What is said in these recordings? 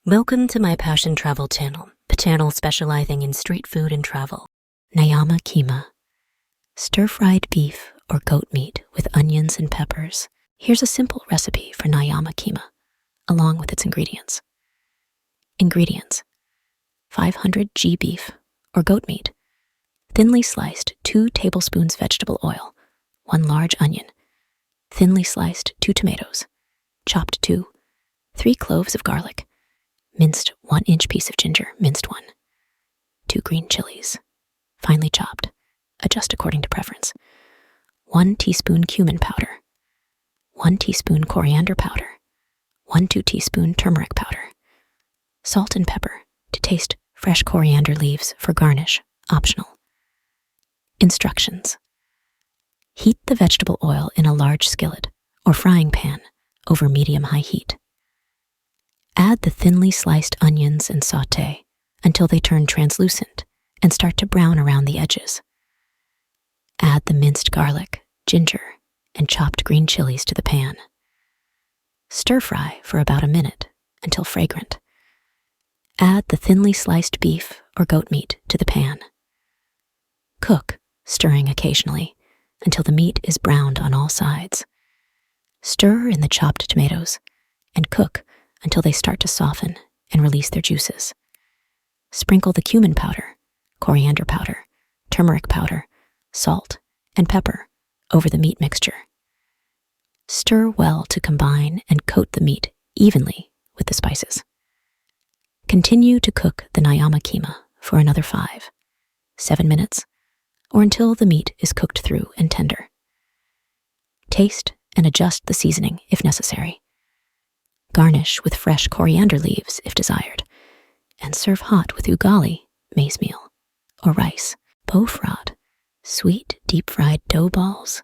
Welcome to my Passion Travel channel, the channel specializing in street food and travel. Nyama Kima, stir-fried beef or goat meat with onions and peppers. Here's a simple recipe for Nyama Kima, along with its ingredients. Ingredients: 500 g beef or goat meat, thinly sliced 2 tablespoons vegetable oil, 1 large onion, thinly sliced 2 tomatoes, chopped 2, 3 cloves of garlic, minced 1-inch piece of ginger, minced 1, 2 green chilies, finely chopped, adjust according to preference, 1 teaspoon cumin powder, 1 teaspoon coriander powder, 1/2 teaspoon turmeric powder, salt and pepper to taste, fresh coriander leaves for garnish, optional. Instructions: heat the vegetable oil in a large skillet or frying pan over medium-high heat. Add the thinly sliced onions and sauté until they turn translucent and start to brown around the edges. Add the minced garlic, ginger, and chopped green chilies to the pan. Stir fry for about a minute until fragrant. Add the thinly sliced beef or goat meat to the pan. Cook, stirring occasionally, until the meat is browned on all sides. Stir in the chopped tomatoes and cook until they start to soften and release their juices. Sprinkle the cumin powder, coriander powder, turmeric powder, salt, and pepper over the meat mixture. Stir well to combine and coat the meat evenly with the spices. Continue to cook the Nyama Kima for another 5-7 minutes, or until the meat is cooked through and tender. Taste and adjust the seasoning if necessary. Garnish with fresh coriander leaves if desired, and serve hot with ugali, maize meal, or rice. Bofrot, sweet deep-fried dough balls,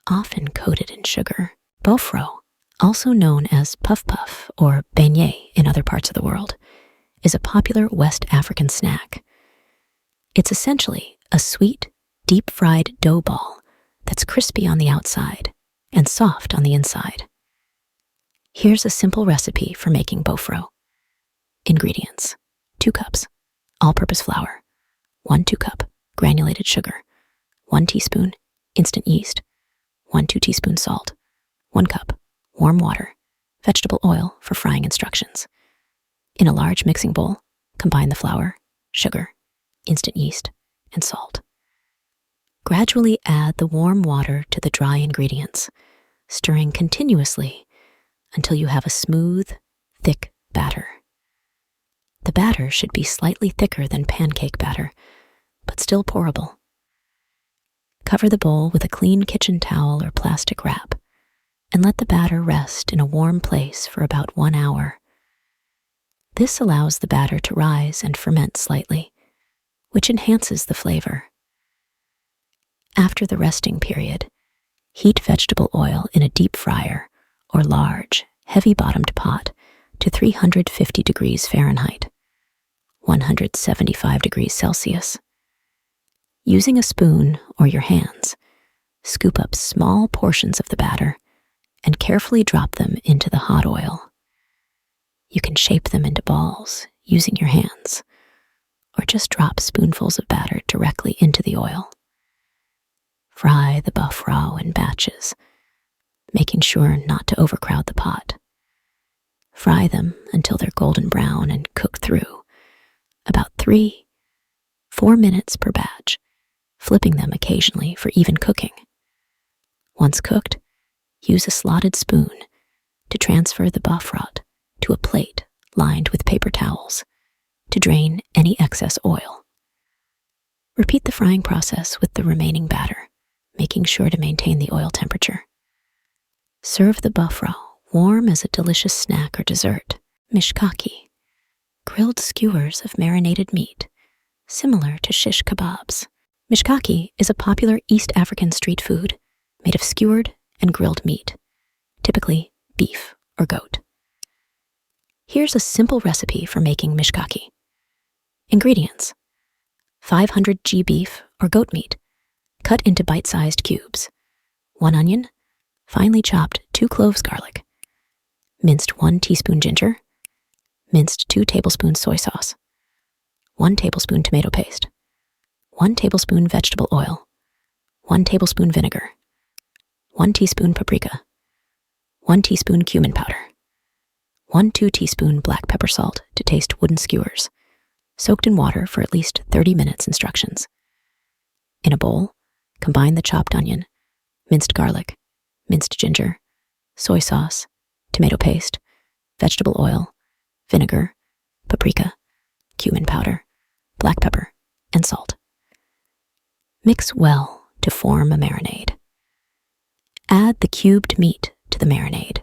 often coated in sugar. Bofrot, also known as puff-puff or beignet in other parts of the world, is a popular West African snack. It's essentially a sweet, deep-fried dough ball that's crispy on the outside and soft on the inside. Here's a simple recipe for making Bofrot. Ingredients: 2 cups all-purpose flour, 1/2 cup granulated sugar, 1 teaspoon instant yeast, 1/2 teaspoon salt, 1 cup warm water, vegetable oil for frying instructions. In a large mixing bowl, combine the flour, sugar, instant yeast, and salt. Gradually add the warm water to the dry ingredients, stirring continuously until you have a smooth, thick batter. The batter should be slightly thicker than pancake batter, but still pourable. Cover the bowl with a clean kitchen towel or plastic wrap, and let the batter rest in a warm place for about 1 hour. This allows the batter to rise and ferment slightly, which enhances the flavor. After the resting period, heat vegetable oil in a deep fryer or large, heavy-bottomed pot to 350 degrees Fahrenheit, 175 degrees Celsius. Using a spoon or your hands, scoop up small portions of the batter and carefully drop them into the hot oil. You can shape them into balls using your hands, or just drop spoonfuls of batter directly into the oil. Fry the Bofrot in batches, making sure not to overcrowd the pot. Fry them until they're golden brown and cook through, about 3-4 minutes per batch, flipping them occasionally for even cooking. Once cooked, use a slotted spoon to transfer the Bofrot to a plate lined with paper towels to drain any excess oil. Repeat the frying process with the remaining batter, making sure to maintain the oil temperature. Serve the Bofrot warm as a delicious snack or dessert. Mishkaki, grilled skewers of marinated meat, similar to shish kebabs. Mishkaki is a popular East African street food made of skewered and grilled meat, typically beef or goat. Here's a simple recipe for making mishkaki. Ingredients: 500 g beef or goat meat, cut into bite-sized cubes, 1 onion, finely chopped 2 cloves garlic, minced 1 teaspoon ginger, minced 2 tablespoons soy sauce, 1 tablespoon tomato paste, 1 tablespoon vegetable oil, 1 tablespoon vinegar, 1 teaspoon paprika, 1 teaspoon cumin powder, 1/2 teaspoon black pepper salt to taste wooden skewers, soaked in water for at least 30 minutes instructions. In a bowl, combine the chopped onion, minced garlic, minced ginger, soy sauce, tomato paste, vegetable oil, vinegar, paprika, cumin powder, black pepper, and salt. Mix well to form a marinade. Add the cubed meat to the marinade,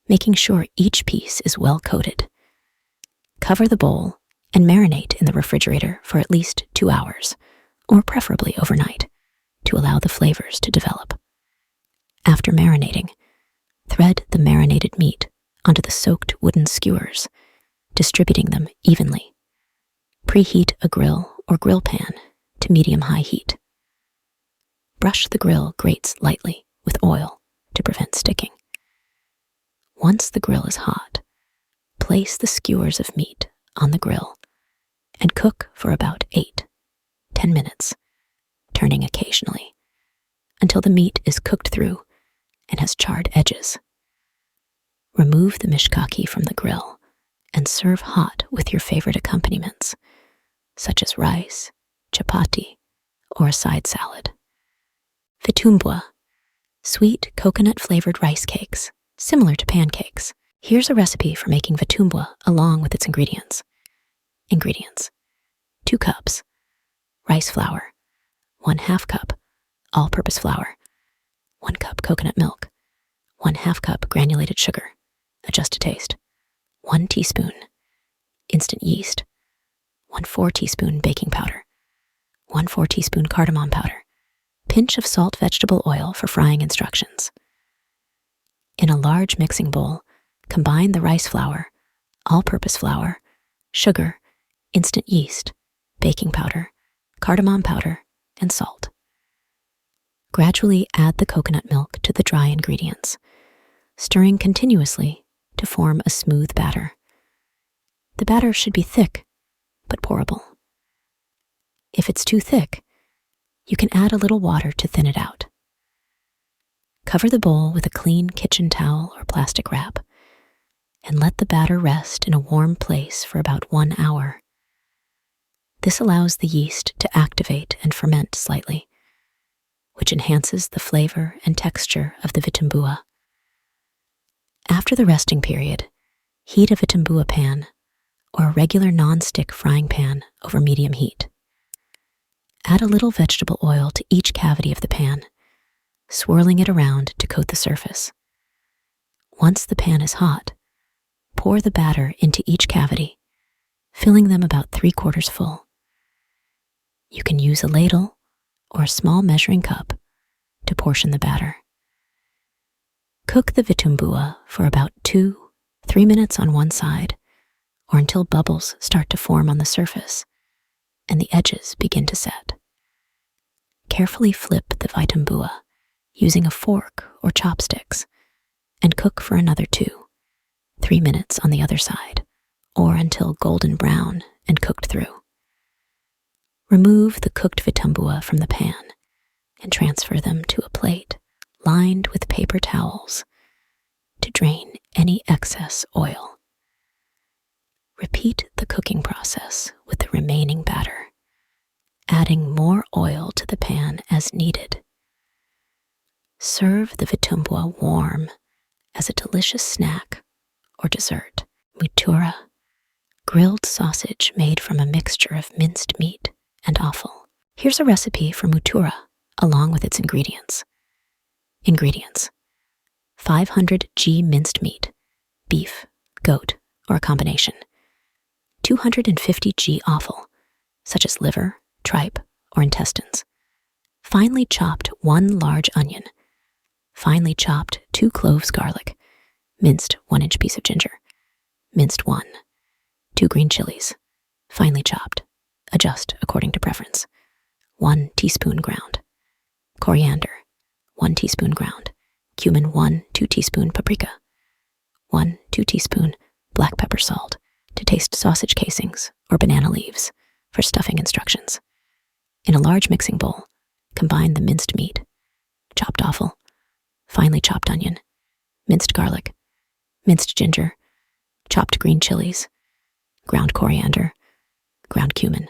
making sure each piece is well coated. Cover the bowl and marinate in the refrigerator for at least 2 hours, or preferably overnight, to allow the flavors to develop. After marinating, thread the marinated meat onto the soaked wooden skewers, distributing them evenly. Preheat a grill or grill pan to medium-high heat. Brush the grill grates lightly with oil to prevent sticking. Once the grill is hot, place the skewers of meat on the grill and cook for about 8-10 minutes, turning occasionally, until the meat is cooked through and has charred edges. Remove the mishkaki from the grill and serve hot with your favorite accompaniments, such as rice, chapati, or a side salad. Vitumbua, sweet coconut-flavored rice cakes, similar to pancakes. Here's a recipe for making vitumbua along with its ingredients. Ingredients: 2 cups, rice flour, 1/2 cup, all-purpose flour, 1 cup coconut milk, 1/2 cup granulated sugar, adjust to taste, 1 teaspoon instant yeast, 1/4 teaspoon baking powder, 1/4 teaspoon cardamom powder, pinch of salt vegetable oil for frying instructions. In a large mixing bowl, combine the rice flour, all-purpose flour, sugar, instant yeast, baking powder, cardamom powder, and salt. Gradually add the coconut milk to the dry ingredients, stirring continuously to form a smooth batter. The batter should be thick, but pourable. If it's too thick, you can add a little water to thin it out. Cover the bowl with a clean kitchen towel or plastic wrap, and let the batter rest in a warm place for about 1 hour. This allows the yeast to activate and ferment slightly, which enhances the flavor and texture of the vitumbua. After the resting period, heat a vitumbua pan or a regular non-stick frying pan over medium heat. Add a little vegetable oil to each cavity of the pan, swirling it around to coat the surface. Once the pan is hot, pour the batter into each cavity, filling them about 3/4 full. You can use a ladle or a small measuring cup to portion the batter. Cook the vitumbua for about 2-3 minutes on one side, or until bubbles start to form on the surface and the edges begin to set. Carefully flip the vitumbua using a fork or chopsticks and cook for another 2-3 minutes on the other side, or until golden brown and cooked through. Remove the cooked vitumbua from the pan and transfer them to a plate lined with paper towels to drain any excess oil. Repeat the cooking process with the remaining batter, adding more oil to the pan as needed. Serve the vitumbua warm as a delicious snack or dessert. Mutura, grilled sausage made from a mixture of minced meat and offal. Here's a recipe for mutura along with its ingredients. Ingredients: 500 g minced meat, beef, goat, or a combination. 250 g offal, such as liver, tripe, or intestines. Finely chopped 1 large onion. Finely chopped 2 cloves garlic. Minced 1-inch piece of ginger. Minced 2 green chilies. Finely chopped. Adjust according to preference. 1 teaspoon ground. Coriander, 1 teaspoon ground. Cumin, 1-2 teaspoon paprika. 1-2 teaspoon black pepper salt to to taste sausage casings or banana leaves for stuffing instructions. In a large mixing bowl, combine the minced meat, chopped offal, finely chopped onion, minced garlic, minced ginger, chopped green chilies, ground coriander, ground cumin,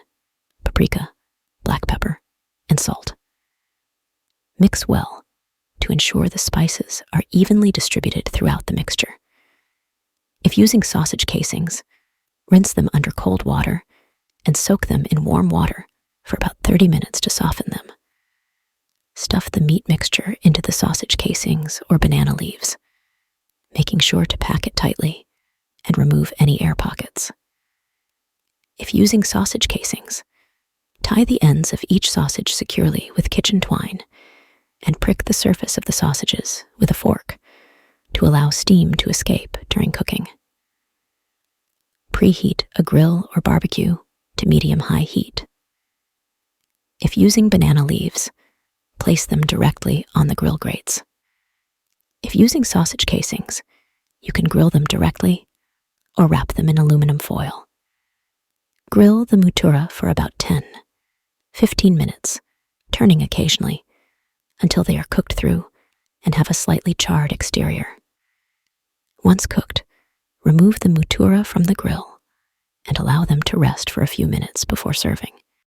paprika, black pepper, and salt. Mix well to ensure the spices are evenly distributed throughout the mixture. If using sausage casings, rinse them under cold water and soak them in warm water for about 30 minutes to soften them. Stuff the meat mixture into the sausage casings or banana leaves, making sure to pack it tightly and remove any air pockets. If using sausage casings, tie the ends of each sausage securely with kitchen twine and prick the surface of the sausages with a fork to allow steam to escape during cooking. Preheat a grill or barbecue to medium-high heat. If using banana leaves, place them directly on the grill grates. If using sausage casings, you can grill them directly or wrap them in aluminum foil. Grill the mutura for about 10-15 minutes, turning occasionally until they are cooked through and have a slightly charred exterior. Once cooked, remove the mutura from the grill and allow them to rest for a few minutes before serving.